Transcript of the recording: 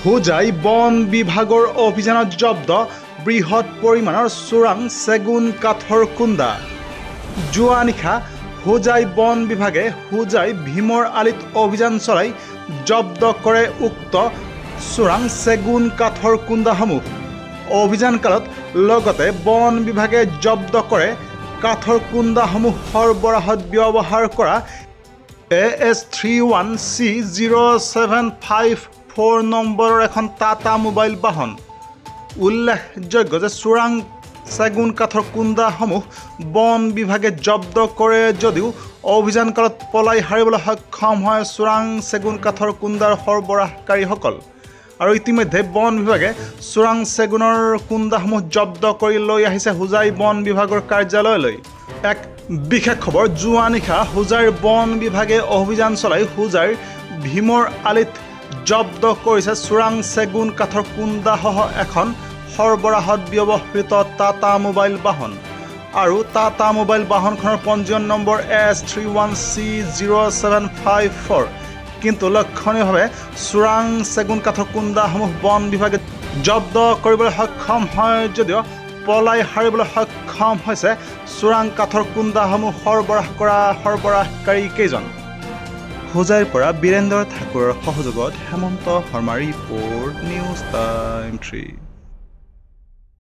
হোজাই বন বিভাগৰ অভিযানত জব্দ বৃহৎ পৰিমাণৰ চোৰাং চেগুন কাঠৰ কুন্দা। যোৱা নিশা হোজাই বন বিভাগে হোজাই ভীমৰ আলিত অভিযান চলাই জব্দ কৰে উক্ত চোৰাং চেগুন কাঠৰ কুন্দাসমূহ। অভিযানকালত লগতে বন বিভাগে জব্দ কৰে কাঠৰ কুন্দাসমূহ সৰবৰাহত ব্যৱহাৰ কৰা AS31C0754 নম্বৰৰ এখন টাটা মোবাইল বাহন। উল্লেখযোগ্য যে চোৰাং চেগুন কাঠৰ কুন্দাসমূহ বন বিভাগে জব্দ কৰে যদিও অভিযানকালত পলাই হাৰিবলৈ সক্ষম হয় চোৰাং চেগুন কাঠৰ কুন্দাৰ সৰবৰাহকাৰীসকল। আৰু ইতিমধ্যে বন বিভাগে চোৰাং চেগুনৰ কুন্দাসমূহ জব্দ কৰি লৈ আহিছে হোজাই বন বিভাগৰ কাৰ্যালয়লৈ। এক বিশেষ খবৰ, যোৱা নিশা হোজাইৰ বন বিভাগে অভিযান চলাই হোজাইৰ ভীমৰ আলিত জব্দ কৰিছে চোৰাং চেগুন কাঠৰ কুন্দাসহ এখন সৰবৰাহত ব্যৱহৃত টাটা মোবাইল বাহন। আৰু টাটা মোবাইল বাহনখনৰ পঞ্জীয়ন নম্বৰ AS31C0754। কিন্তু লক্ষণীয়ভাৱে চোৰাং চেগুন কাঠৰ কুন্দাসমূহ বন বিভাগে জব্দ কৰিবলৈ সক্ষম হয় যদিও পলাই হাৰিবলৈ সক্ষম হৈছে চোৰাং কাঠৰ কুন্দাসমূহ সৰবৰাহ কৰা সৰবৰাহকাৰী কেইজন। হোজাইৰ পৰা বীৰেন্দ্ৰ ঠাকুৰৰ সহযোগত Hemanta Sarma report, news time 3।